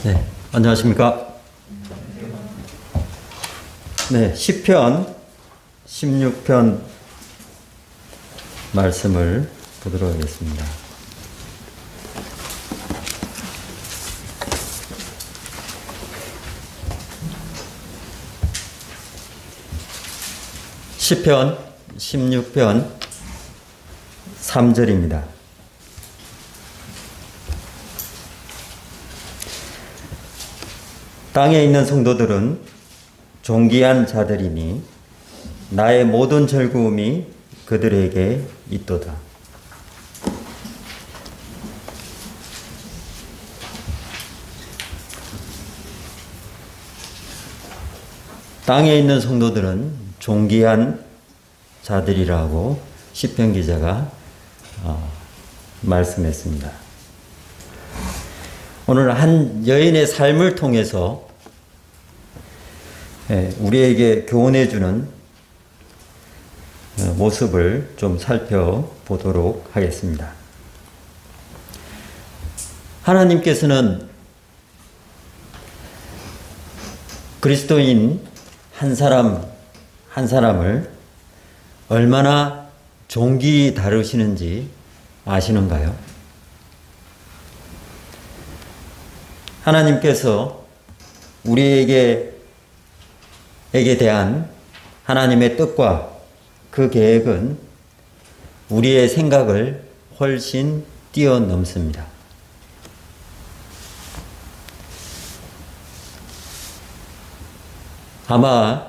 네, 안녕하십니까. 네, 시편 16편 말씀을 보도록 하겠습니다. 시편 16편 3절입니다. 땅에 있는 성도들은 존귀한 자들이니 나의 모든 즐거움이 그들에게 있도다. 땅에 있는 성도들은 존귀한 자들이라고 시편 기자가 말씀했습니다. 오늘 한 여인의 삶을 통해서 우리에게 교훈해주는 모습을 좀 살펴보도록 하겠습니다. 하나님께서는 그리스도인 한 사람을 얼마나 존귀히 다루시는지 아시는가요? 하나님께서 우리에게 대한 하나님의 뜻과 그 계획은 우리의 생각을 훨씬 뛰어넘습니다. 아마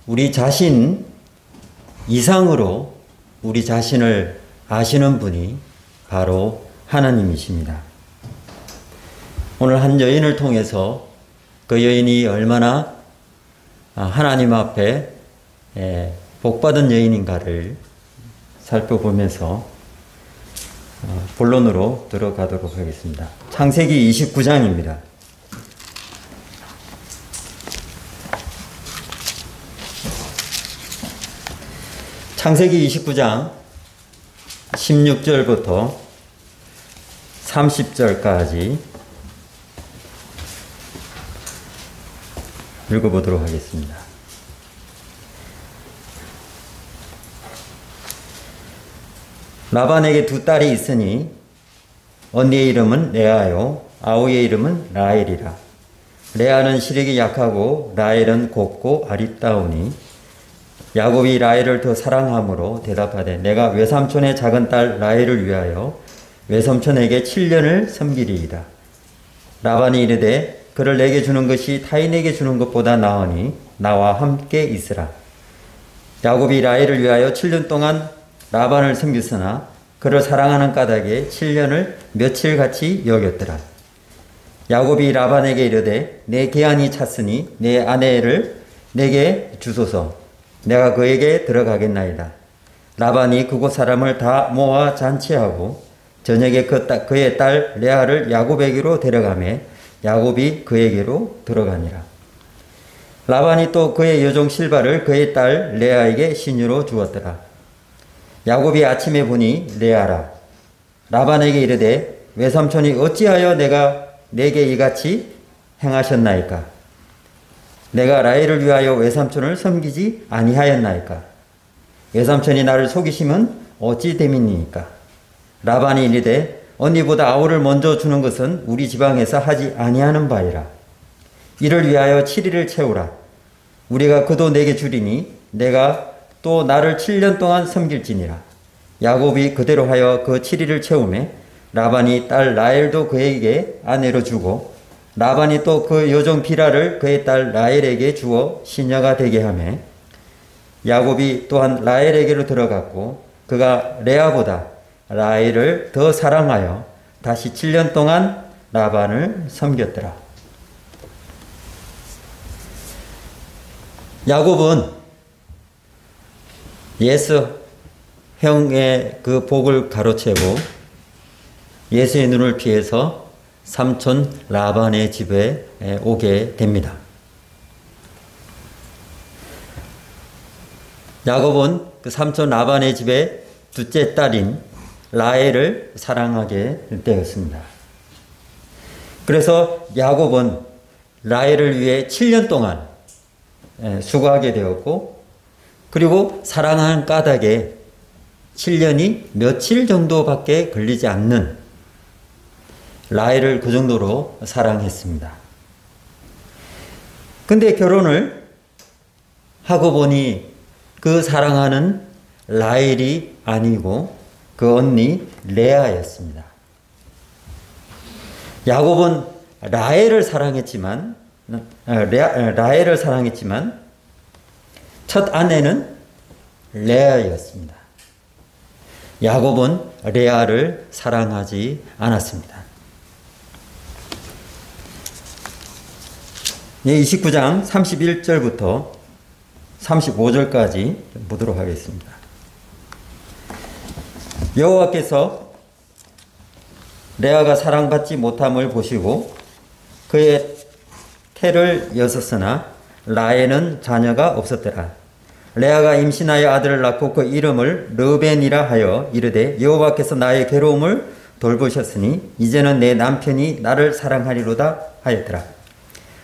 우리 자신 이상으로 우리 자신을 아시는 분이 바로 하나님이십니다. 오늘 한 여인을 통해서 그 여인이 얼마나 하나님 앞에 복받은 여인인가를 살펴보면서 본론으로 들어가도록 하겠습니다. 창세기 29장입니다. 창세기 29장 16절부터 30절까지 읽어보도록 하겠습니다. 라반에게 두 딸이 있으니 언니의 이름은 레아요 아우의 이름은 라헬이라. 레아는 시력이 약하고 라헬은 곱고 아리따우니 야곱이 라헬을 더 사랑함으로 대답하되 내가 외삼촌의 작은 딸 라헬을 위하여 외삼촌에게 7년을 섬기리이다. 라반이 이르되 그를 내게 주는 것이 타인에게 주는 것보다 나으니 나와 함께 있으라. 야곱이 라헬을 위하여 7년 동안 라반을 섬겼으나 그를 사랑하는 까닭에 7년을 며칠같이 여겼더라. 야곱이 라반에게 이르되 내 계한이 찼으니 내 아내를 내게 주소서. 내가 그에게 들어가겠나이다. 라반이 그곳 사람을 다 모아 잔치하고 저녁에 그의 딸 레아를 야곱에게로 데려가매 야곱이 그에게로 들어가니라. 라반이 또 그의 여종 실바를 그의 딸 레아에게 시녀로 주었더라. 야곱이 아침에 보니 레아라. 라반에게 이르되 외삼촌이 어찌하여 내게 이같이 행하셨나이까? 내가 라헬을 위하여 외삼촌을 섬기지 아니하였나이까? 외삼촌이 나를 속이시면 어찌 됨이니까? 라반이 이르되 언니보다 아우를 먼저 주는 것은 우리 지방에서 하지 아니하는 바이라. 이를 위하여 7일을 채우라. 우리가 그도 내게 주리니 내가 또 나를 7년 동안 섬길지니라. 야곱이 그대로 하여 그 7일을 채우매 라반이 딸 라헬도 그에게 아내로 주고 라반이 또 그 여종 비라를 그의 딸 라헬에게 주어 시녀가 되게 하매 야곱이 또한 라헬에게로 들어갔고 그가 레아보다 라헬을 더 사랑하여 다시 7년 동안 라반을 섬겼더라. 야곱은 예수 형의 그 복을 가로채고 예수의 눈을 피해서 삼촌 라반의 집에 오게 됩니다. 야곱은 그 삼촌 라반의 집에 둘째 딸인 라헬을 사랑하게 되었습니다. 그래서 야곱은 라헬을 위해 7년 동안 수고하게 되었고, 그리고 사랑하는 까닭에 7년이 며칠 정도밖에 걸리지 않는 라헬을 그 정도로 사랑했습니다. 근데 결혼을 하고 보니 그 사랑하는 라헬이 아니고 그 언니 레아였습니다. 야곱은 라헬을 사랑했지만 첫 아내는 레아였습니다. 야곱은 레아를 사랑하지 않았습니다. 29장 31절부터 35절까지 보도록 하겠습니다. 여호와께서 레아가 사랑받지 못함을 보시고 그의 태를 여섰으나 라헬은 자녀가 없었더라. 레아가 임신하여 아들을 낳고 그 이름을 르벤이라 하여 이르되 여호와께서 나의 괴로움을 돌보셨으니 이제는 내 남편이 나를 사랑하리로다 하였더라.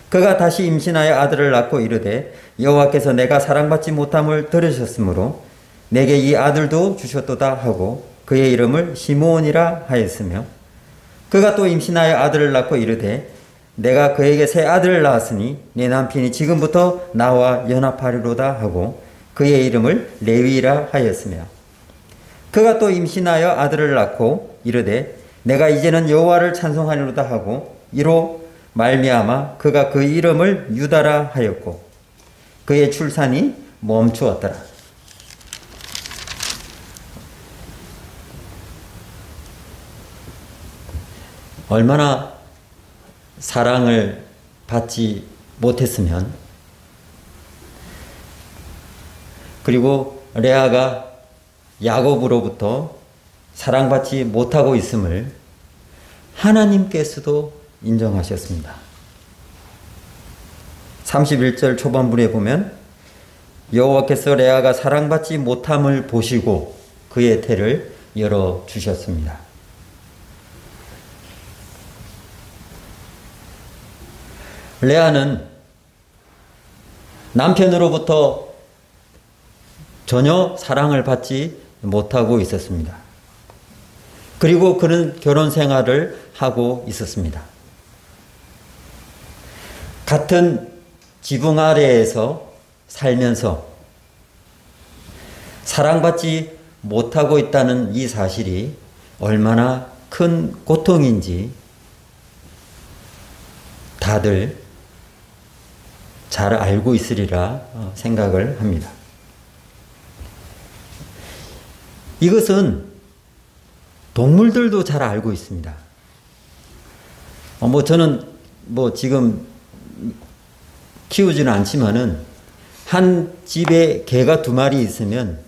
그가 다시 임신하여 아들을 낳고 이르되 여호와께서 내가 사랑받지 못함을 들으셨으므로 내게 이 아들도 주셨도다 하고 그의 이름을 시므온이라 하였으며, 그가 또 임신하여 아들을 낳고 이르되 내가 그에게 새 아들을 낳았으니 내 남편이 지금부터 나와 연합하리로다 하고 그의 이름을 레위라 하였으며, 그가 또 임신하여 아들을 낳고 이르되 내가 이제는 여호와를 찬송하리로다 하고 이로 말미암아 그가 그 이름을 유다라 하였고 그의 출산이 멈추었더라. 얼마나 사랑을 받지 못했으면, 그리고 레아가 야곱으로부터 사랑받지 못하고 있음을 하나님께서도 인정하셨습니다. 31절 초반부에 보면 여호와께서 레아가 사랑받지 못함을 보시고 그의 태를 열어주셨습니다. 레아는 남편으로부터 전혀 사랑을 받지 못하고 있었습니다. 그리고 그는 결혼 생활을 하고 있었습니다. 같은 지붕 아래에서 살면서 사랑받지 못하고 있다는 이 사실이 얼마나 큰 고통인지 다들 잘 알고 있으리라 생각을 합니다. 이것은 동물들도 잘 알고 있습니다. 저는 지금 키우지는 않지만은 한 집에 개가 2마리 있으면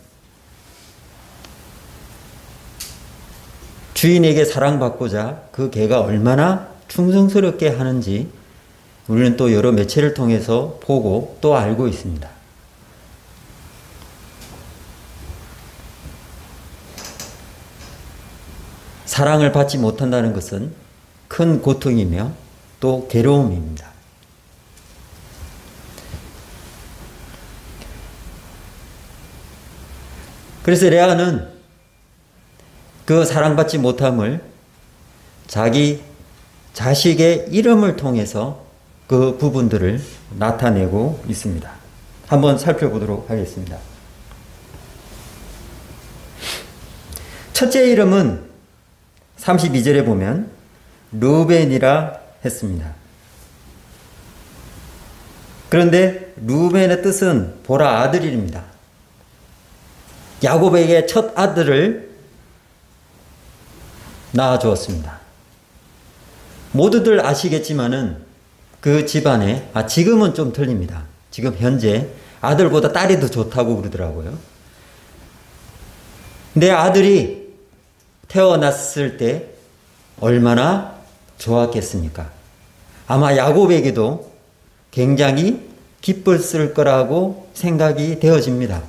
주인에게 사랑받고자 그 개가 얼마나 충성스럽게 하는지 우리는 또 여러 매체를 통해서 보고 또 알고 있습니다. 사랑을 받지 못한다는 것은 큰 고통이며 또 괴로움입니다. 그래서 레아는 그 사랑받지 못함을 자기 자식의 이름을 통해서 그 부분들을 나타내고 있습니다. 한번 살펴보도록 하겠습니다. 첫째 이름은 32절에 보면 르벤이라 했습니다. 그런데 르벤의 뜻은 보라 아들입니다. 야곱에게 첫 아들을 낳아주었습니다. 모두들 아시겠지만은 그 집안에, 지금은 좀 틀립니다. 지금 현재 아들보다 딸이 더 좋다고 그러더라고요. 내 아들이 태어났을 때 얼마나 좋았겠습니까? 아마 야곱에게도 굉장히 기뻤을 거라고 생각이 되어집니다.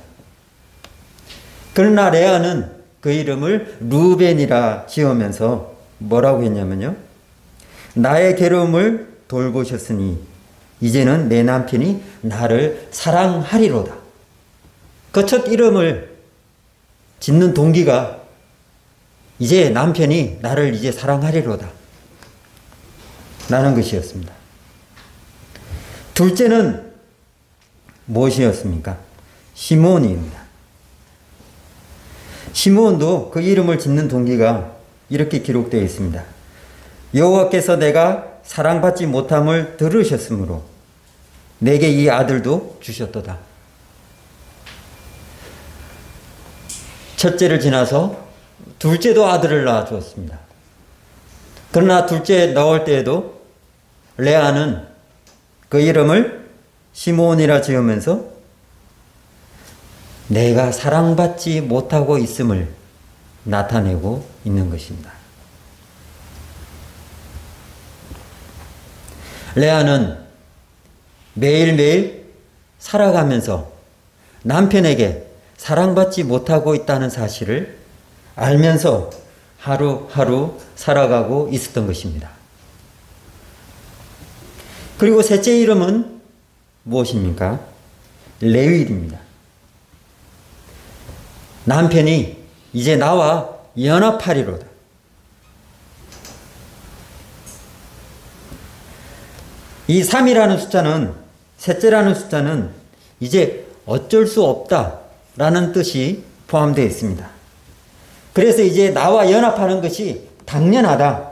그러나 레아는 그 이름을 르벤이라 지으면서 뭐라고 했냐면요. 나의 괴로움을 돌보셨으니 이제는 내 남편이 나를 사랑하리로다. 그 첫 이름을 짓는 동기가 이제 남편이 나를 이제 사랑하리로다 라는 것이었습니다. 둘째는 무엇이었습니까? 시므온입니다. 시므온도 그 이름을 짓는 동기가 이렇게 기록되어 있습니다. 여호와께서 내가 사랑받지 못함을 들으셨으므로 내게 이 아들도 주셨도다. 첫째를 지나서 둘째도 아들을 낳아주었습니다. 그러나 둘째 나올 때에도 레아는 그 이름을 시므온이라 지으면서 내가 사랑받지 못하고 있음을 나타내고 있는 것입니다. 레아는 매일매일 살아가면서 남편에게 사랑받지 못하고 있다는 사실을 알면서 하루하루 살아가고 있었던 것입니다. 그리고 셋째 이름은 무엇입니까? 레위입니다. 남편이 이제 나와 연합하리로다. 이 3이라는 숫자는, 셋째라는 숫자는 이제 어쩔 수 없다라는 뜻이 포함되어 있습니다. 그래서 이제 나와 연합하는 것이 당연하다,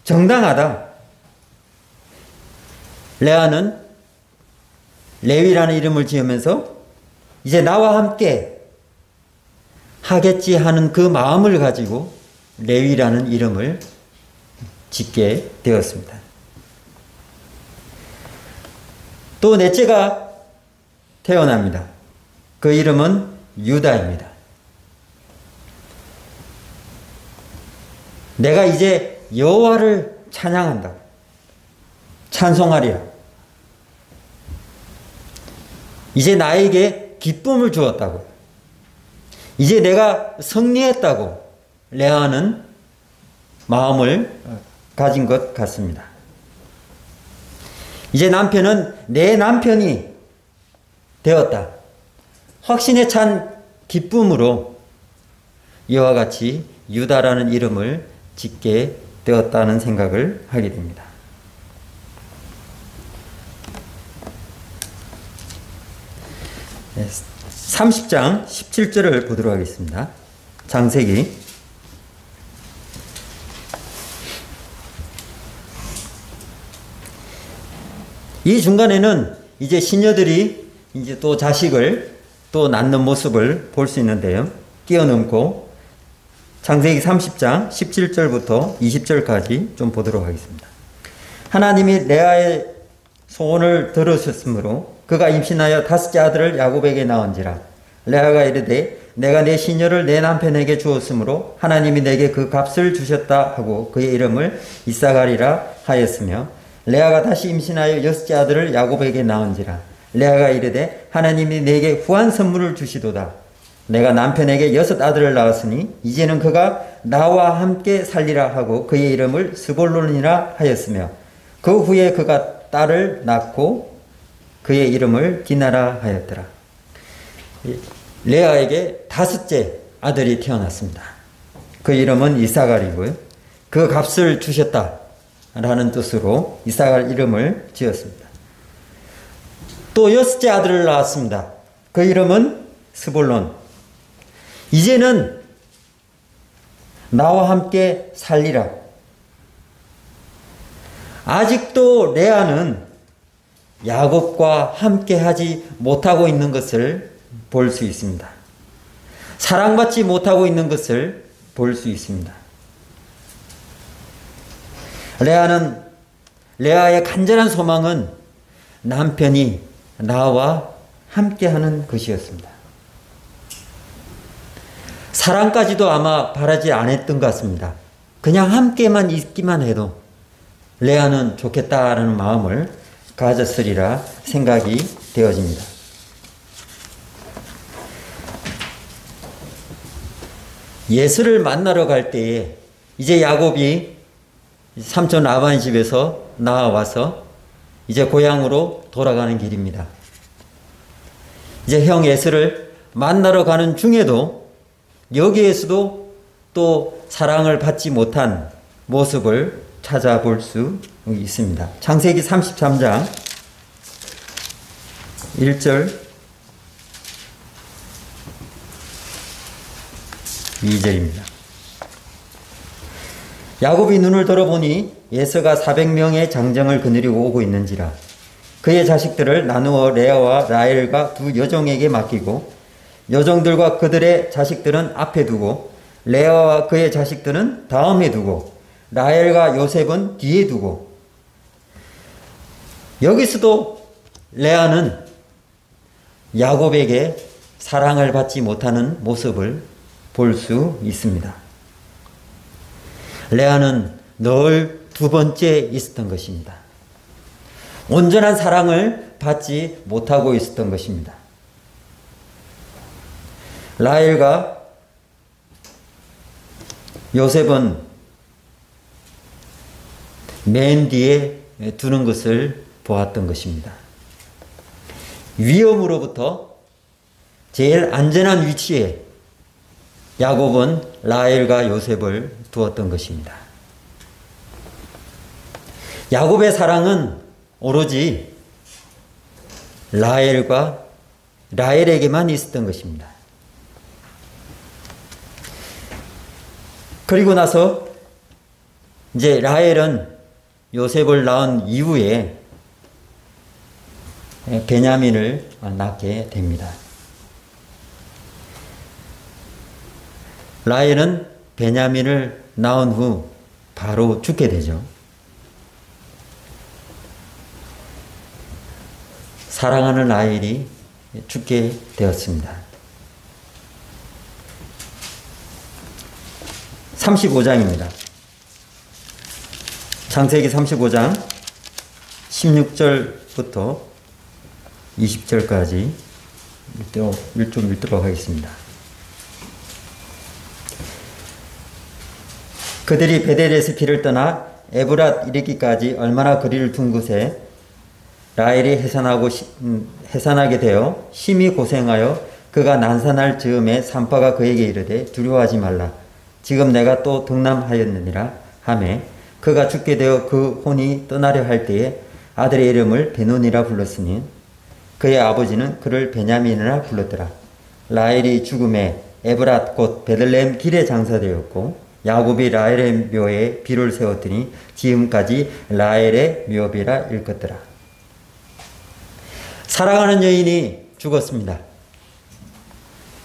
정당하다. 레아는 레위라는 이름을 지으면서 이제 나와 함께 하겠지 하는 그 마음을 가지고 레위라는 이름을 짓게 되었습니다. 또 넷째가 태어납니다. 그 이름은 유다입니다. 내가 이제 여호와를 찬양한다, 찬송하리라. 이제 나에게 기쁨을 주었다고, 이제 내가 승리했다고 레아는 마음을 가진 것 같습니다. 이제 남편은 내 남편이 되었다. 확신에 찬 기쁨으로 이와 같이 유다라는 이름을 짓게 되었다는 생각을 하게 됩니다. 30장 17절을 보도록 하겠습니다. 창세기. 이 중간에는 이제 시녀들이 이제 또 자식을 또 낳는 모습을 볼 수 있는데요. 끼어넣고 창세기 30장 17절부터 20절까지 좀 보도록 하겠습니다. 하나님이 레아의 소원을 들으셨으므로 그가 임신하여 5째 아들을 야곱에게 낳은지라. 레아가 이르되 내가 내 시녀를 내 남편에게 주었으므로 하나님이 내게 그 값을 주셨다 하고 그의 이름을 이사가리라 하였으며, 레아가 다시 임신하여 6째 아들을 야곱에게 낳은지라. 레아가 이르되 하나님이 내게 후한 선물을 주시도다. 내가 남편에게 6 아들을 낳았으니 이제는 그가 나와 함께 살리라 하고 그의 이름을 스볼론이라 하였으며, 그 후에 그가 딸을 낳고 그의 이름을 디나라 하였더라. 레아에게 5째 아들이 태어났습니다. 그 이름은 이사갈이고요. 그 값을 주셨다 라는 뜻으로 이사갈 이름을 지었습니다. 또 6째 아들을 낳았습니다. 그 이름은 스볼론. 이제는 나와 함께 살리라. 아직도 레아는 야곱과 함께 하지 못하고 있는 것을 볼 수 있습니다. 사랑받지 못하고 있는 것을 볼 수 있습니다. 레아의 간절한 소망은 남편이 나와 함께하는 것이었습니다. 사랑까지도 아마 바라지 않았던 것 같습니다. 그냥 함께만 있기만 해도 레아는 좋겠다라는 마음을 가졌으리라 생각이 되어집니다. 예수를 만나러 갈 때에 이제 야곱이 삼촌 라반의 집에서 나와서 이제 고향으로 돌아가는 길입니다. 이제 형 에서를 만나러 가는 중에도 여기에서도 또 사랑을 받지 못한 모습을 찾아볼 수 있습니다. 창세기 33장 1절 2절입니다. 야곱이 눈을 들어보니 에서가 400명의 장정을 거느리고 오고 있는지라 그의 자식들을 나누어 레아와 라헬과 두 여종에게 맡기고 여종들과 그들의 자식들은 앞에 두고 레아와 그의 자식들은 다음에 두고 라헬과 요셉은 뒤에 두고 여기서도 레아는 야곱에게 사랑을 받지 못하는 모습을 볼 수 있습니다. 레아는 늘 두 번째 있었던 것입니다. 온전한 사랑을 받지 못하고 있었던 것입니다. 라헬과 요셉은 맨 뒤에 두는 것을 보았던 것입니다. 위험으로부터 제일 안전한 위치에 야곱은 라헬과 요셉을 두었던 것입니다. 야곱의 사랑은 오로지 라헬에게만 있었던 것입니다. 그리고 나서 이제 라헬은 요셉을 낳은 이후에 베냐민을 낳게 됩니다. 라헬은 베냐민을 낳은 후 바로 죽게 되죠. 사랑하는 라헬이 죽게 되었습니다. 35장입니다. 창세기 35장 16절부터 20절까지 좀 읽도록 하겠습니다. 그들이 베델에서 길을 떠나 에브랏 이르기까지 얼마나 거리를 둔 곳에 라헬이 해산하게 되어 심히 고생하여 그가 난산할 즈음에 산파가 그에게 이르되 두려워하지 말라. 지금 내가 또 등남하였느니라 하매 그가 죽게 되어 그 혼이 떠나려 할 때에 아들의 이름을 베논이라 불렀으니 그의 아버지는 그를 베냐민이라 불렀더라. 라헬이 죽음에 에브랏 곧 베들레헴 길에 장사되었고 야곱이 라헬의 묘에 비를 세웠더니 지금까지 라헬의 묘비라 일컫더라. 사랑하는 여인이 죽었습니다.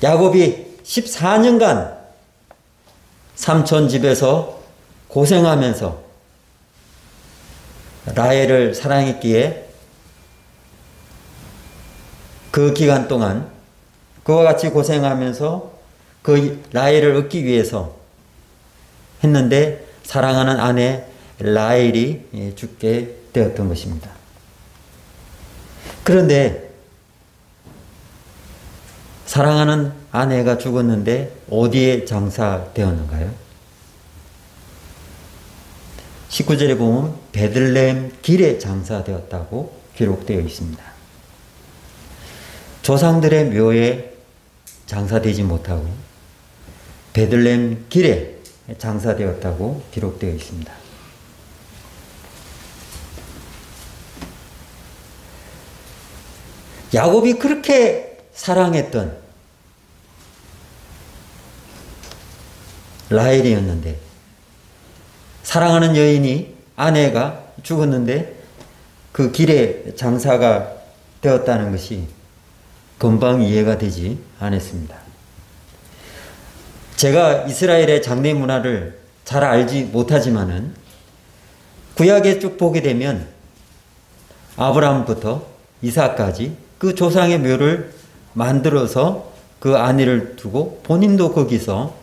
야곱이 14년간 삼촌 집에서 고생하면서 라헬을 사랑했기에 그 기간 동안 그와 같이 고생하면서 그 라헬을 얻기 위해서 했는데 사랑하는 아내 라헬이 죽게 되었던 것입니다. 그런데 사랑하는 아내가 죽었는데 어디에 장사되었는가요? 19절에 보면 베들레헴 길에 장사되었다고 기록되어 있습니다. 조상들의 묘에 장사되지 못하고 베들레헴 길에 장사되었다고 기록되어 있습니다. 야곱이 그렇게 사랑했던 라헬이었는데 사랑하는 여인이 아내가 죽었는데 그 길에 장사가 되었다는 것이 금방 이해가 되지 않았습니다. 제가 이스라엘의 장례 문화를 잘 알지 못하지만은 구약에 쭉 보게 되면 아브라함부터 이삭까지 그 조상의 묘를 만들어서 그 아내를 두고 본인도 거기서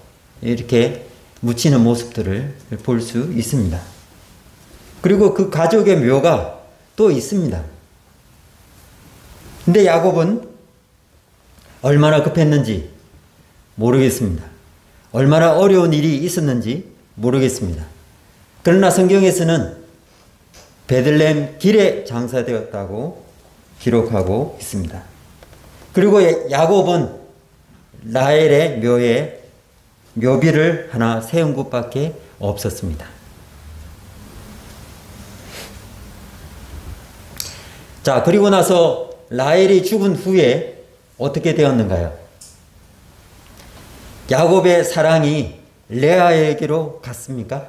이렇게 묻히는 모습들을 볼 수 있습니다. 그리고 그 가족의 묘가 또 있습니다. 근데 야곱은 얼마나 급했는지 모르겠습니다. 얼마나 어려운 일이 있었는지 모르겠습니다. 그러나 성경에서는 베들레헴 길에 장사되었다고 기록하고 있습니다. 그리고 야곱은 라헬의 묘에 묘비를 하나 세운 곳밖에 없었습니다. 자, 그리고 나서 라헬이 죽은 후에 어떻게 되었는가요? 야곱의 사랑이 레아에게로 갔습니까?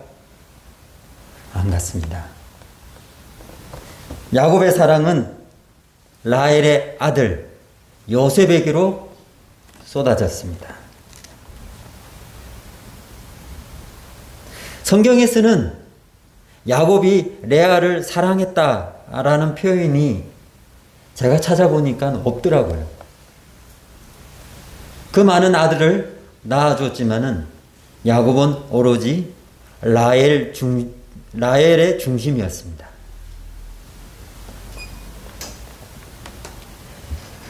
안 갔습니다. 야곱의 사랑은 라헬의 아들 요셉에게로 쏟아졌습니다. 성경에서는 야곱이 레아를 사랑했다라는 표현이 제가 찾아보니까 없더라고요. 그 많은 아들을 낳아줬지만은 야곱은 오로지 라헬의 중심이었습니다.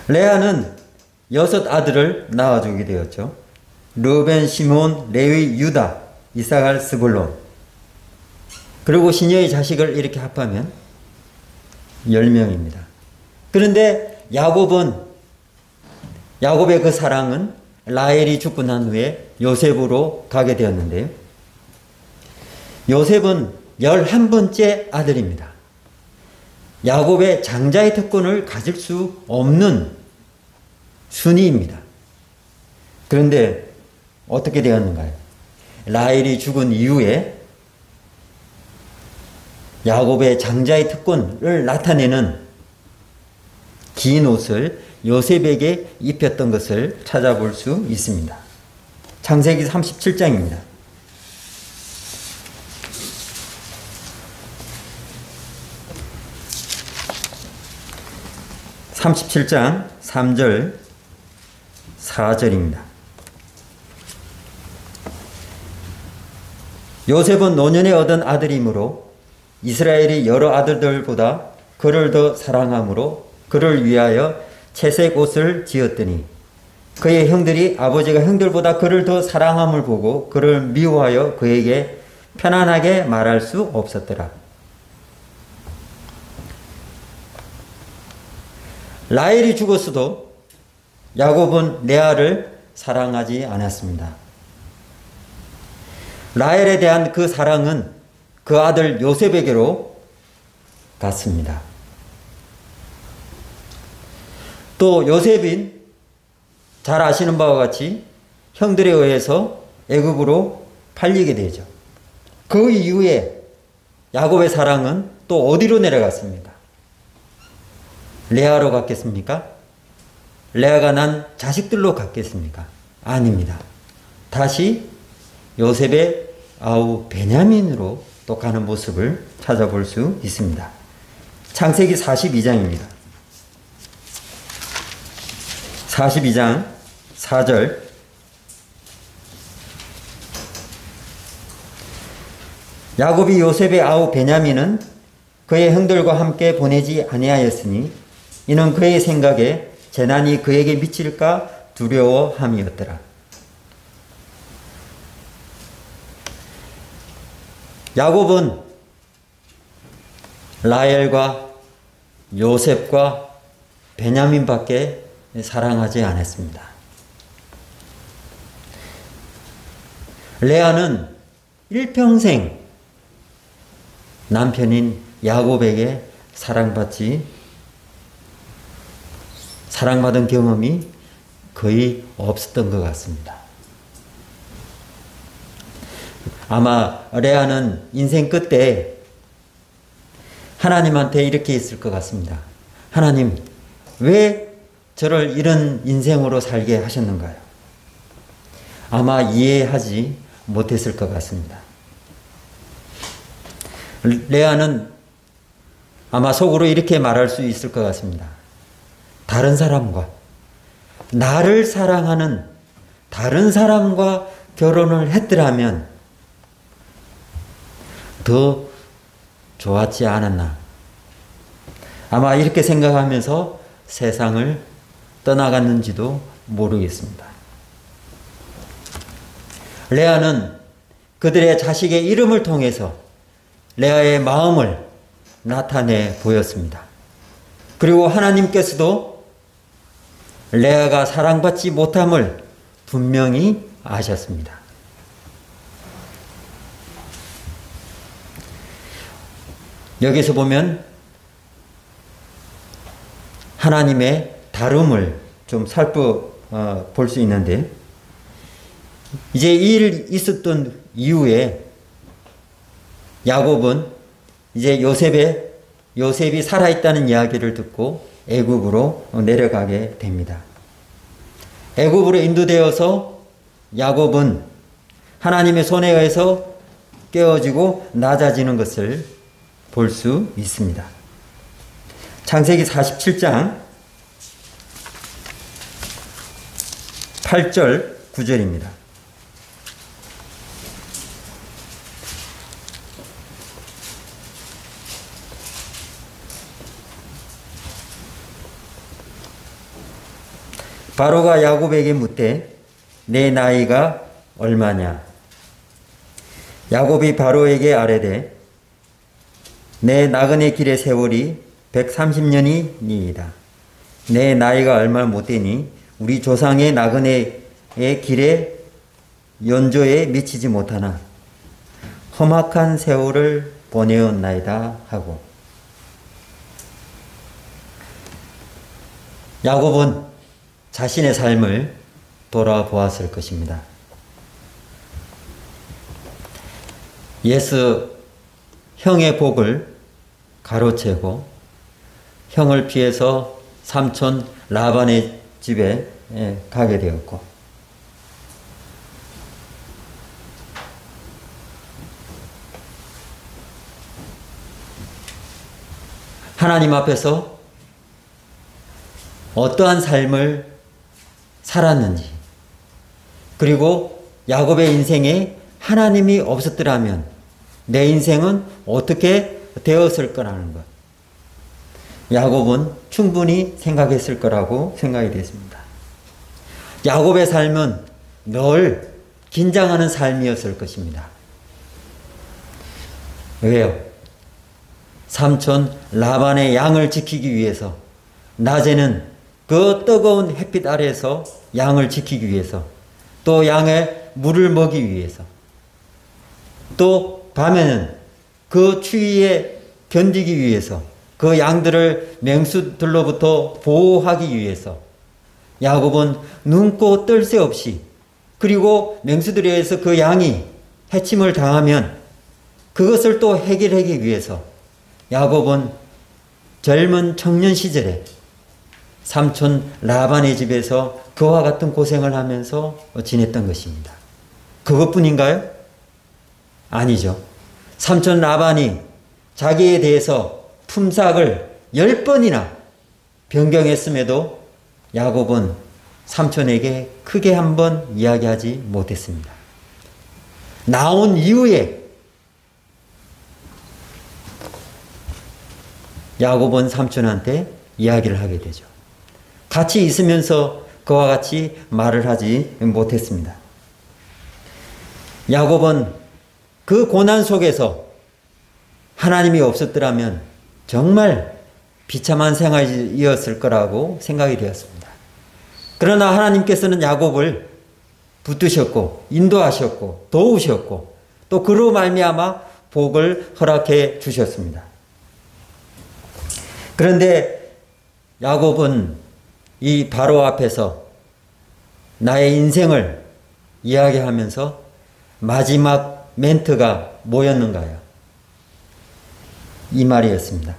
레아는 6 아들을 낳아주게 되었죠. 르벤, 시몬, 레위, 유다, 이사갈, 스불론. 그리고 시녀의 자식을 이렇게 합하면 10명입니다. 그런데 야곱의 그 사랑은 라헬이 죽고 난 후에 요셉으로 가게 되었는데요. 요셉은 11번째 아들입니다. 야곱의 장자의 특권을 가질 수 없는 순위입니다. 그런데 어떻게 되었는가요? 라헬이 죽은 이후에 야곱의 장자의 특권을 나타내는 긴 옷을 요셉에게 입혔던 것을 찾아볼 수 있습니다. 창세기 37장입니다. 37장 3절 4절입니다. 요셉은 노년에 얻은 아들이므로 이스라엘이 여러 아들들보다 그를 더 사랑함으로 그를 위하여 채색 옷을 지었더니 그의 형들이 아버지가 형들보다 그를 더 사랑함을 보고 그를 미워하여 그에게 편안하게 말할 수 없었더라. 라헬이 죽었어도 야곱은 레아를 사랑하지 않았습니다. 라헬에 대한 그 사랑은 그 아들 요셉에게로 갔습니다. 또 요셉은 잘 아시는 바와 같이 형들에 의해서 애굽으로 팔리게 되죠. 그 이후에 야곱의 사랑은 또 어디로 내려갔습니까? 레아로 갔겠습니까? 레아가 난 자식들로 갔겠습니까? 아닙니다. 다시 요셉의 아우 베냐민으로 또 가는 모습을 찾아볼 수 있습니다. 창세기 42장입니다. 42장 4절 야곱이 요셉의 아우 베냐민은 그의 형들과 함께 보내지 아니하였으니 이는 그의 생각에 재난이 그에게 미칠까 두려워함이었더라. 야곱은 라헬과 요셉과 베냐민밖에 사랑하지 않았습니다. 레아는 일평생 남편인 야곱에게 사랑받은 경험이 거의 없었던 것 같습니다. 아마 레아는 인생 끝에 하나님한테 이렇게 했을 것 같습니다. 하나님, 왜 저를 이런 인생으로 살게 하셨는가요? 아마 이해하지 못했을 것 같습니다. 레아는 아마 속으로 이렇게 말할 수 있을 것 같습니다. 다른 사람과, 나를 사랑하는 다른 사람과 결혼을 했더라면 더 좋았지 않았나. 아마 이렇게 생각하면서 세상을 떠나갔는지도 모르겠습니다. 레아는 그들의 자식의 이름을 통해서 레아의 마음을 나타내 보였습니다. 그리고 하나님께서도 레아가 사랑받지 못함을 분명히 아셨습니다. 여기서 보면 하나님의 다름을 좀 살펴볼 수 있는데, 이제 이 일 있었던 이후에 야곱은 이제 요셉이 살아있다는 이야기를 듣고 애굽으로 내려가게 됩니다. 애굽으로 인도되어서 야곱은 하나님의 손에 의해서 깨어지고 낮아지는 것을 볼 수 있습니다. 창세기 47장 8절 9절입니다. 바로가 야곱에게 묻되 내 나이가 얼마냐? 야곱이 바로에게 아뢰되 내 나그네 길의 세월이 130년이니이다. 내 나이가 얼마 못되니 우리 조상의 나그네의 길에 연조에 미치지 못하나 험악한 세월을 보내었나이다 하고, 야곱은 자신의 삶을 돌아보았을 것입니다. 예수 형의 복을 가로채고 형을 피해서 삼촌 라반의 집에 가게 되었고, 하나님 앞에서 어떠한 삶을 살았는지, 그리고 야곱의 인생에 하나님이 없었더라면 내 인생은 어떻게 되었을 거라는 것, 야곱은 충분히 생각했을 거라고 생각이 됐습니다. 야곱의 삶은 늘 긴장하는 삶이었을 것입니다. 왜요? 삼촌 라반의 양을 지키기 위해서, 낮에는 그 뜨거운 햇빛 아래에서 양을 지키기 위해서, 또 양에 물을 먹이기 위해서, 또 밤에는 그 추위에 견디기 위해서, 그 양들을 맹수들로부터 보호하기 위해서 야곱은 눈코 뜰 새 없이, 그리고 맹수들에 의해서 그 양이 해침을 당하면 그것을 또 해결하기 위해서 야곱은 젊은 청년 시절에 삼촌 라반의 집에서 그와 같은 고생을 하면서 지냈던 것입니다. 그것뿐인가요? 아니죠. 삼촌 라반이 자기에 대해서 품삯을 10번이나 변경했음에도 야곱은 삼촌에게 크게 한번 이야기하지 못했습니다. 나온 이후에 야곱은 삼촌한테 이야기를 하게 되죠. 같이 있으면서 그와 같이 말을 하지 못했습니다. 야곱은 그 고난 속에서 하나님이 없었더라면 정말 비참한 생활이었을 거라고 생각이 되었습니다. 그러나 하나님께서는 야곱을 붙드셨고 인도하셨고 도우셨고 또 그로 말미암아 복을 허락해 주셨습니다. 그런데 야곱은 이 바로 앞에서 나의 인생을 이야기하면서 마지막 멘트가 뭐였는가요? 이 말이었습니다.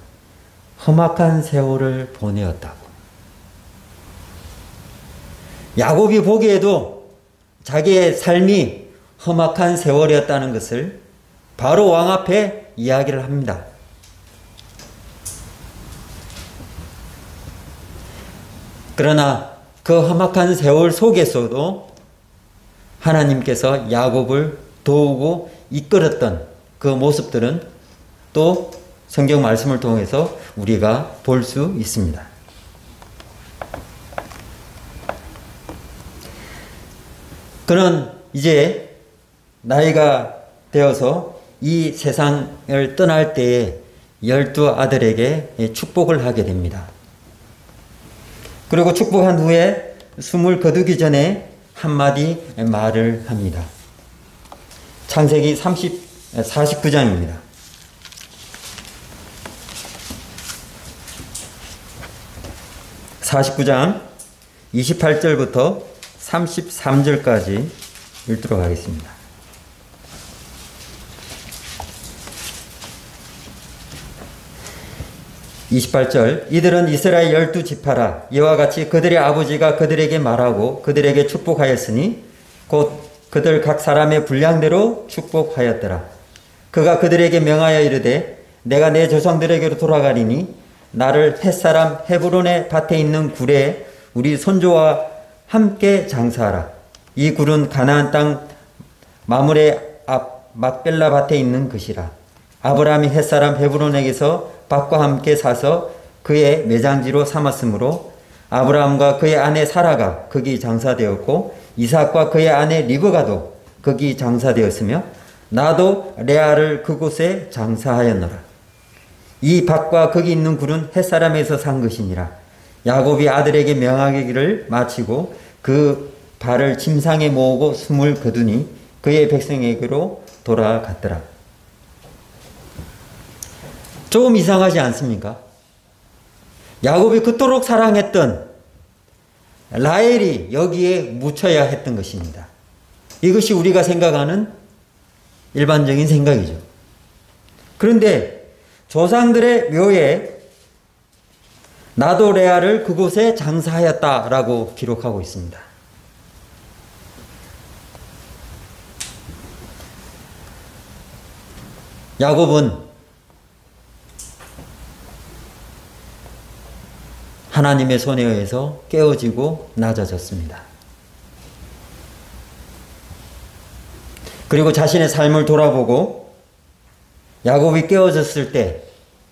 험악한 세월을 보내었다고. 야곱이 보기에도 자기의 삶이 험악한 세월이었다는 것을 바로 왕 앞에 이야기를 합니다. 그러나 그 험악한 세월 속에서도 하나님께서 야곱을 도우고 이끌었던 그 모습들은 또 성경 말씀을 통해서 우리가 볼 수 있습니다. 그는 이제 나이가 되어서 이 세상을 떠날 때에 12아들에게 축복을 하게 됩니다. 그리고 축복한 후에 숨을 거두기 전에 한마디 말을 합니다. 창세기 49장입니다. 49장 28절부터 33절까지 읽도록 하겠습니다. 28절 이들은 이스라엘 12지파라. 이와 같이 그들의 아버지가 그들에게 말하고 그들에게 축복하였으니 곧 그들 각 사람의 분량대로 축복하였더라. 그가 그들에게 명하여 이르되 내가 내 조상들에게로 돌아가리니 나를 햇사람 헤브론의 밭에 있는 굴에 우리 손조와 함께 장사하라. 이 굴은 가나안 땅 마므레 앞 막벨라 밭에 있는 것이라. 아브라함이 햇사람 헤브론에게서 밭과 함께 사서 그의 매장지로 삼았으므로 아브라함과 그의 아내 사라가 거기 장사되었고 이삭과 그의 아내 리브가도 거기 장사되었으며 나도 레아를 그곳에 장사하였노라. 이 밭과 거기 있는 굴은 햇사람에서 산 것이니라. 야곱이 아들에게 명하기를 마치고 그 발을 침상에 모으고 숨을 거두니 그의 백성에게로 돌아갔더라. 조금 이상하지 않습니까? 야곱이 그토록 사랑했던 라헬이 여기에 묻혀야 했던 것입니다. 이것이 우리가 생각하는 일반적인 생각이죠. 그런데 조상들의 묘에 나도 레아를 그곳에 장사하였다라고 기록하고 있습니다. 야곱은 하나님의 손에 의해서 깨어지고 낮아졌습니다. 그리고 자신의 삶을 돌아보고 야곱이 깨어졌을 때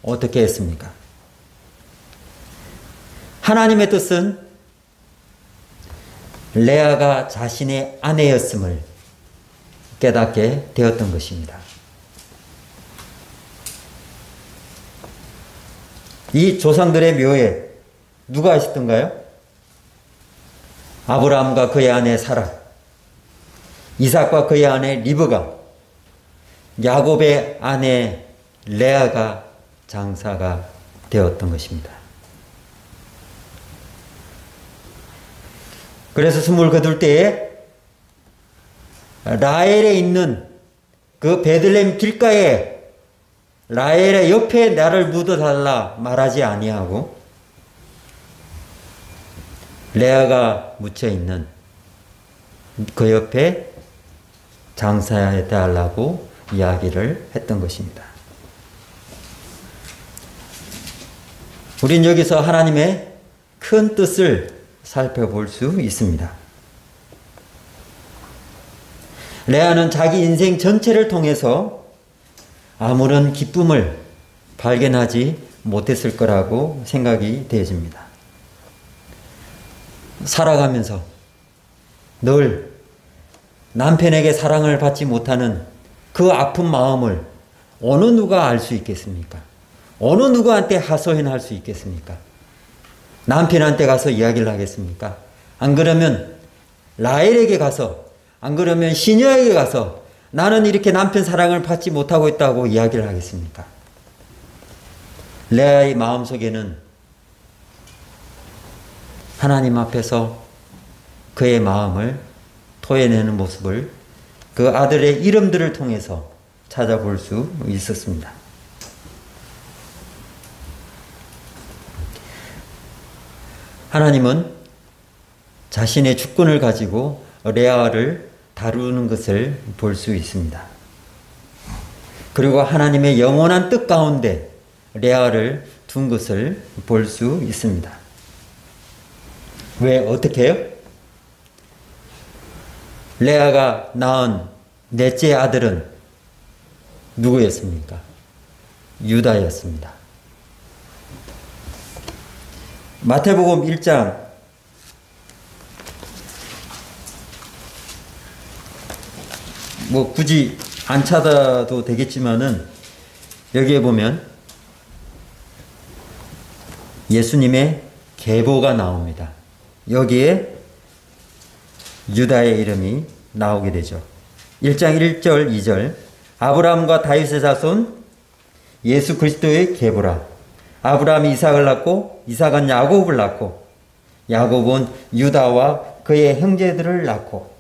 어떻게 했습니까? 하나님의 뜻은 레아가 자신의 아내였음을 깨닫게 되었던 것입니다. 이 조상들의 묘에 누가 있었던가요? 아브라함과 그의 아내 사라, 이삭과 그의 아내 리브가, 야곱의 아내 레아가 장사가 되었던 것입니다. 그래서 숨을 거둘 때에 라헬에 있는 그 베들레헴 길가에 라헬의 옆에 나를 묻어달라 말하지 아니하고 레아가 묻혀있는 그 옆에 장사해달라고 이야기를 했던 것입니다. 우린 여기서 하나님의 큰 뜻을 살펴볼 수 있습니다. 레아는 자기 인생 전체를 통해서 아무런 기쁨을 발견하지 못했을 거라고 생각이 되어집니다. 살아가면서 늘 남편에게 사랑을 받지 못하는 그 아픈 마음을 어느 누가 알 수 있겠습니까? 어느 누구한테 하소연할 수 있겠습니까? 남편한테 가서 이야기를 하겠습니까? 안 그러면 라헬에게 가서, 안 그러면 시녀에게 가서 나는 이렇게 남편 사랑을 받지 못하고 있다고 이야기를 하겠습니까? 레아의 마음속에는 하나님 앞에서 그의 마음을 토해내는 모습을 그 아들의 이름들을 통해서 찾아볼 수 있었습니다. 하나님은 자신의 주권을 가지고 레아를 다루는 것을 볼 수 있습니다. 그리고 하나님의 영원한 뜻 가운데 레아를 둔 것을 볼 수 있습니다. 왜, 어떻게 해요? 레아가 낳은 넷째 아들은 누구였습니까? 유다였습니다. 마태복음 1장 굳이 안 찾아도 되겠지만은 여기에 보면 예수님의 계보가 나옵니다. 여기에 유다의 이름이 나오게 되죠. 1장 1절 2절 아브라함과 다윗의 자손 예수 그리스도의 계보라. 아브라함이 이삭을 낳고 이삭은 야곱을 낳고 야곱은 유다와 그의 형제들을 낳고.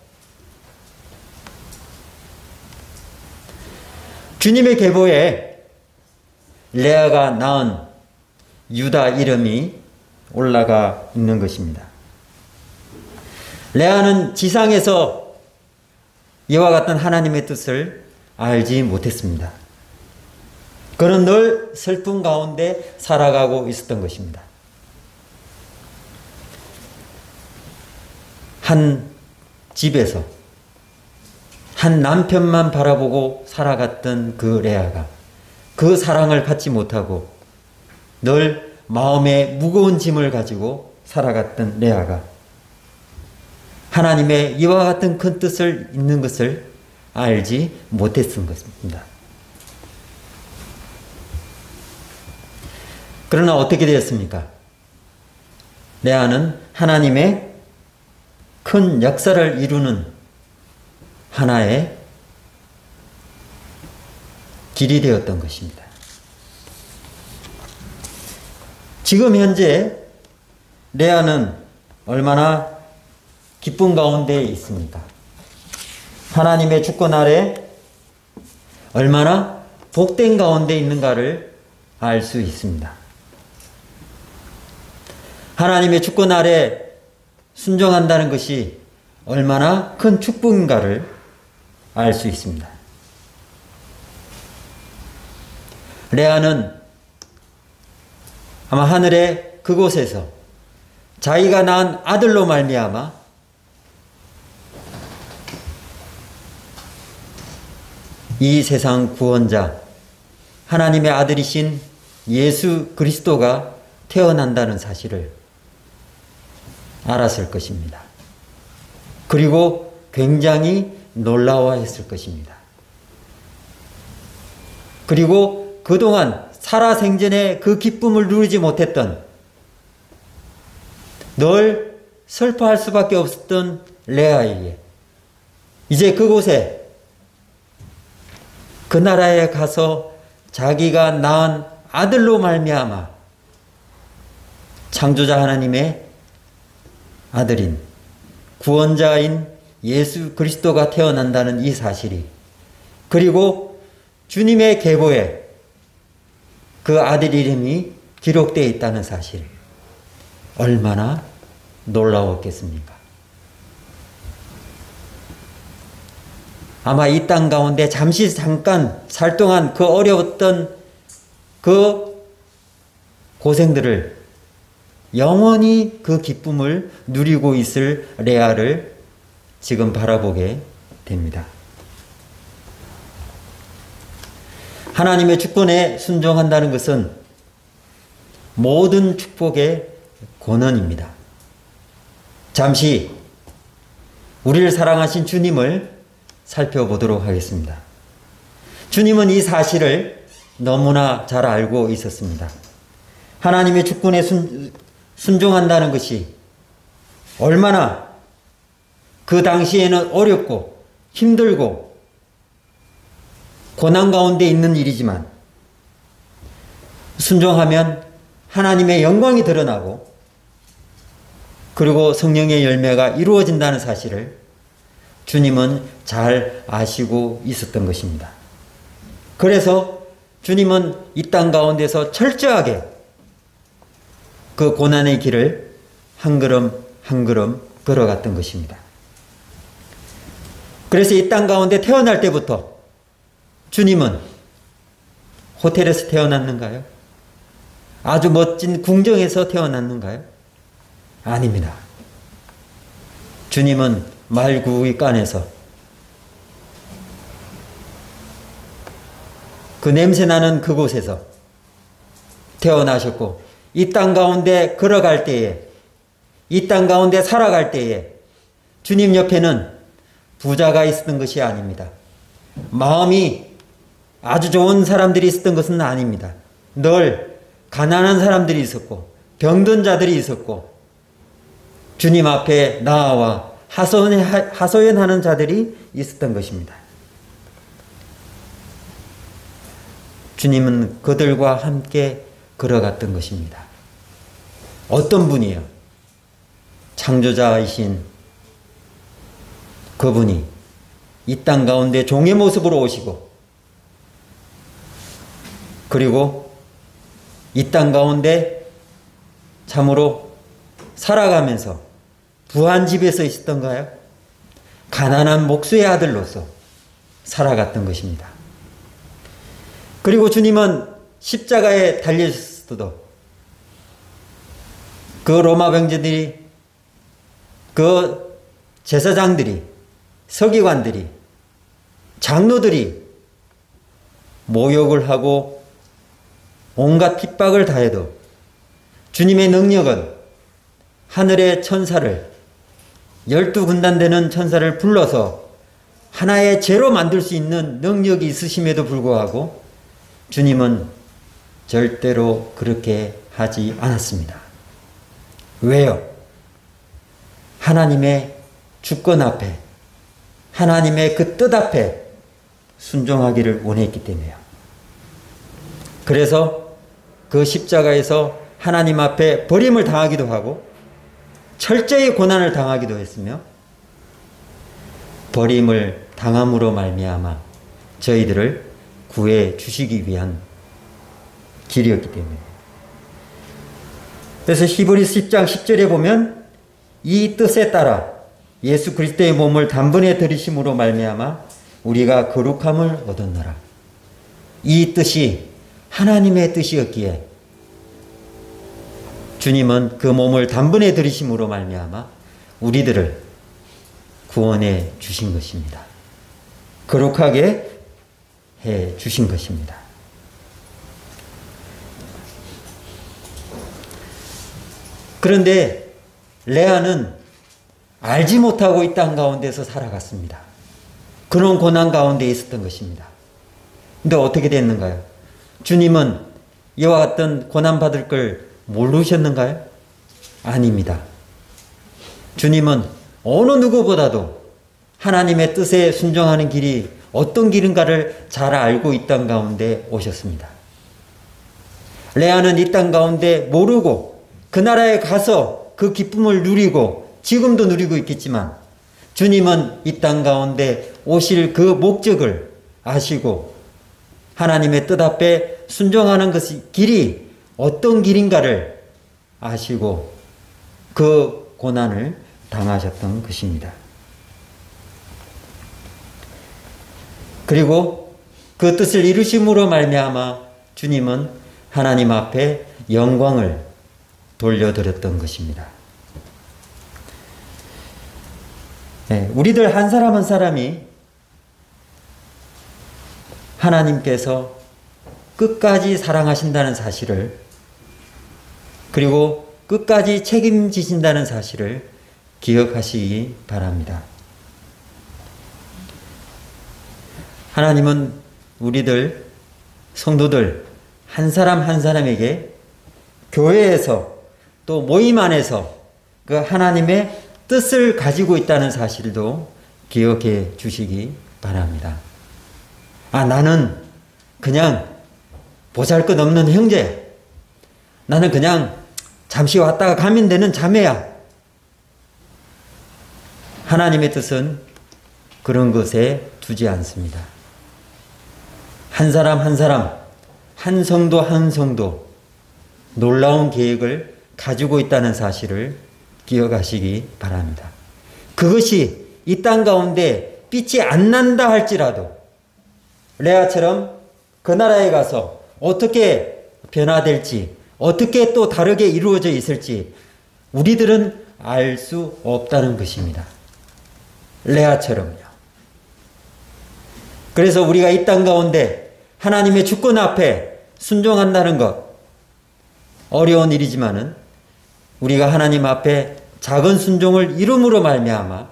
주님의 계보에 레아가 낳은 유다 이름이 올라가 있는 것입니다. 레아는 지상에서 이와 같은 하나님의 뜻을 알지 못했습니다. 그는 늘 슬픔 가운데 살아가고 있었던 것입니다. 한 집에서 한 남편만 바라보고 살아갔던 그 레아가 그 사랑을 받지 못하고 늘 마음에 무거운 짐을 가지고 살아갔던 레아가 하나님의 이와 같은 큰 뜻을 있는 것을 알지 못했던 것입니다. 그러나 어떻게 되었습니까? 레아는 하나님의 큰 역사를 이루는 하나의 길이 되었던 것입니다. 지금 현재 레아는 얼마나 기쁨 가운데 있습니까? 하나님의 주권 아래 얼마나 복된 가운데 있는가를 알 수 있습니다. 하나님의 주권 아래 순종한다는 것이 얼마나 큰 축복인가를 알 수 있습니다. 레아는 아마 하늘의 그곳에서 자기가 낳은 아들로 말미암아 이 세상 구원자 하나님의 아들이신 예수 그리스도가 태어난다는 사실을 알았을 것입니다. 그리고 굉장히 놀라워했을 것입니다. 그리고 그동안 살아생전에 그 기쁨을 누리지 못했던, 늘 슬퍼할 수밖에 없었던 레아에게 이제 그곳에 그 나라에 가서 자기가 낳은 아들로 말미암아 창조자 하나님의 아들인 구원자인 예수 그리스도가 태어난다는 이 사실이, 그리고 주님의 계보에 그 아들 이름이 기록되어 있다는 사실, 얼마나 놀라웠겠습니까? 아마 이 땅 가운데 잠깐 살 동안 그 어려웠던 그 고생들을 영원히 그 기쁨을 누리고 있을 레아를 지금 바라보게 됩니다. 하나님의 주권에 순종한다는 것은 모든 축복의 권원입니다. 잠시 우리를 사랑하신 주님을 살펴보도록 하겠습니다. 주님은 이 사실을 너무나 잘 알고 있었습니다. 하나님의 주권에 순종한다는 것이 얼마나 그 당시에는 어렵고 힘들고 고난 가운데 있는 일이지만 순종하면 하나님의 영광이 드러나고 그리고 성령의 열매가 이루어진다는 사실을 주님은 잘 아시고 있었던 것입니다. 그래서 주님은 이 땅 가운데서 철저하게 그 고난의 길을 한 걸음 한 걸음 걸어갔던 것입니다. 그래서 이 땅 가운데 태어날 때부터 주님은 호텔에서 태어났는가요? 아주 멋진 궁정에서 태어났는가요? 아닙니다. 주님은 말구이간에서 그 냄새나는 그곳에서 태어나셨고, 이 땅 가운데 걸어갈 때에, 이 땅 가운데 살아갈 때에 주님 옆에는 부자가 있었던 것이 아닙니다. 마음이 아주 좋은 사람들이 있었던 것은 아닙니다. 늘 가난한 사람들이 있었고 병든 자들이 있었고 주님 앞에 나아와 하소연하는 자들이 있었던 것입니다. 주님은 그들과 함께 걸어갔던 것입니다. 어떤 분이요? 창조자이신 그분이 이 땅 가운데 종의 모습으로 오시고 그리고 이 땅 가운데 참으로 살아가면서 부한 집에서 있었던가요? 가난한 목수의 아들로서 살아갔던 것입니다. 그리고 주님은 십자가에 달리셨어도 그 로마 병제들이, 그 제사장들이, 서기관들이, 장로들이 모욕을 하고 온갖 핍박을 다해도 주님의 능력은 하늘의 천사를, 12군단 되는 천사를 불러서 하나의 죄로 만들 수 있는 능력이 있으심에도 불구하고 주님은 절대로 그렇게 하지 않았습니다. 왜요? 하나님의 주권 앞에, 하나님의 그 뜻 앞에 순종하기를 원했기 때문에요. 그래서 그 십자가에서 하나님 앞에 버림을 당하기도 하고 철저히 고난을 당하기도 했으며 버림을 당함으로 말미암아 저희들을 구해 주시기 위한 길이었기 때문에. 그래서 히브리서 10장 10절에 보면 이 뜻에 따라 예수 그리스도의 몸을 단번에 들이심으로 말미암아 우리가 거룩함을 얻었노라. 이 뜻이 하나님의 뜻이었기에 주님은 그 몸을 단번에 들이심으로 말미암아 우리들을 구원해 주신 것입니다. 거룩하게 해 주신 것입니다. 그런데 레아는 알지 못하고 이 땅 가운데서 살아갔습니다. 그런 고난 가운데 있었던 것입니다. 근데 어떻게 됐는가요? 주님은 이와 같은 고난받을 걸 모르셨는가요? 아닙니다. 주님은 어느 누구보다도 하나님의 뜻에 순종하는 길이 어떤 길인가를 잘 알고 이 땅 가운데 오셨습니다. 레아는 이 땅 가운데 모르고 그 나라에 가서 그 기쁨을 누리고 지금도 누리고 있겠지만 주님은 이 땅 가운데 오실 그 목적을 아시고 하나님의 뜻 앞에 순종하는 것이 길이 어떤 길인가를 아시고 그 고난을 당하셨던 것입니다. 그리고 그 뜻을 이루심으로 말미암아 주님은 하나님 앞에 영광을 돌려드렸던 것입니다. 네, 우리들 한 사람 한 사람이 하나님께서 끝까지 사랑하신다는 사실을, 그리고 끝까지 책임지신다는 사실을 기억하시기 바랍니다. 하나님은 우리들 성도들 한 사람 한 사람에게 교회에서 또 모임 안에서 그 하나님의 뜻을 가지고 있다는 사실도 기억해 주시기 바랍니다. 나는 그냥 보잘것없는 형제, 나는 그냥 잠시 왔다가 가면 되는 자매야. 하나님의 뜻은 그런 것에 두지 않습니다. 한 사람 한 사람, 한 성도 한 성도 놀라운 계획을 가지고 있다는 사실을 기억하시기 바랍니다. 그것이 이 땅 가운데 빛이 안 난다 할지라도 레아처럼 그 나라에 가서 어떻게 변화될지, 어떻게 또 다르게 이루어져 있을지 우리들은 알 수 없다는 것입니다. 레아처럼요. 그래서 우리가 이 땅 가운데 하나님의 주권 앞에 순종한다는 것 어려운 일이지만은 우리가 하나님 앞에 작은 순종을 이름으로 말미암아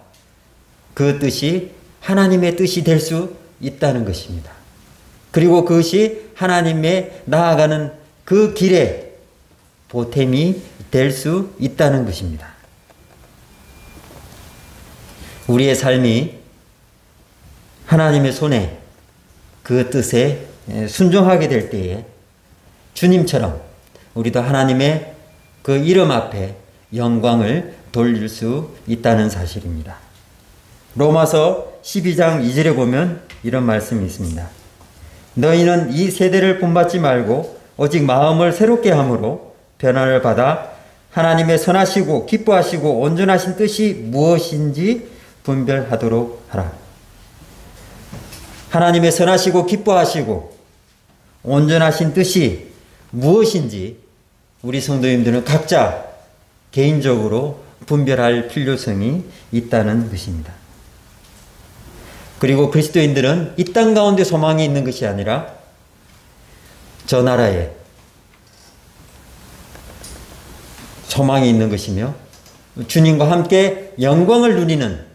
그 뜻이 하나님의 뜻이 될 수 있다는 것입니다. 그리고 그것이 하나님의 나아가는 그 길에 보탬이 될 수 있다는 것입니다. 우리의 삶이 하나님의 손에 그 뜻에 순종하게 될 때에 주님처럼 우리도 하나님의 그 이름 앞에 영광을 돌릴 수 있다는 사실입니다. 로마서 12장 2절에 보면 이런 말씀이 있습니다. 너희는 이 세대를 본받지 말고 오직 마음을 새롭게 함으로 변화를 받아 하나님의 선하시고 기뻐하시고 온전하신 뜻이 무엇인지 분별하도록 하라. 하나님의 선하시고 기뻐하시고 온전하신 뜻이 무엇인지 우리 성도님들은 각자 개인적으로 분별할 필요성이 있다는 것입니다. 그리고 그리스도인들은 이 땅 가운데 소망이 있는 것이 아니라 저 나라에 소망이 있는 것이며 주님과 함께 영광을 누리는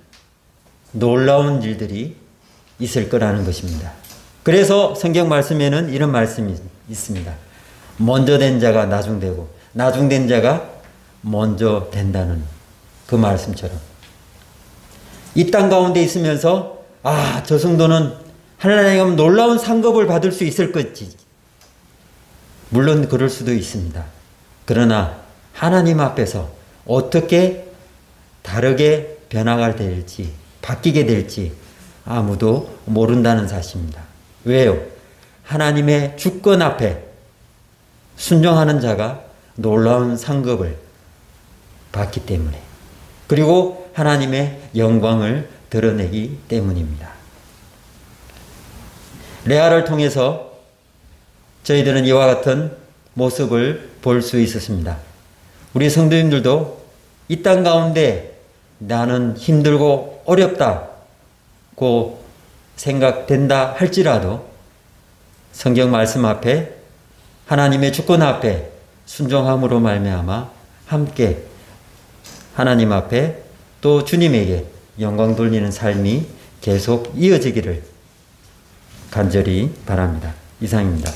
놀라운 일들이 있을 거라는 것입니다. 그래서 성경 말씀에는 이런 말씀이 있습니다. 먼저 된 자가 나중되고 나중된 자가 먼저 된다는 그 말씀처럼 이 땅 가운데 있으면서 저 성도는 하나님의 놀라운 상급을 받을 수 있을 것이지. 물론 그럴 수도 있습니다. 그러나 하나님 앞에서 어떻게 다르게 변화가 될지 바뀌게 될지 아무도 모른다는 사실입니다. 왜요? 하나님의 주권 앞에 순종하는 자가 놀라운 상급을 받기 때문에 그리고 하나님의 영광을 드러내기 때문입니다. 레아를 통해서 저희들은 이와 같은 모습을 볼 수 있었습니다. 우리 성도님들도 이 땅 가운데 나는 힘들고 어렵다고 생각된다 할지라도 성경 말씀 앞에 하나님의 주권 앞에 순종함으로 말미암아 함께 하나님 앞에 또 주님에게 영광 돌리는 삶이 계속 이어지기를 간절히 바랍니다. 이상입니다.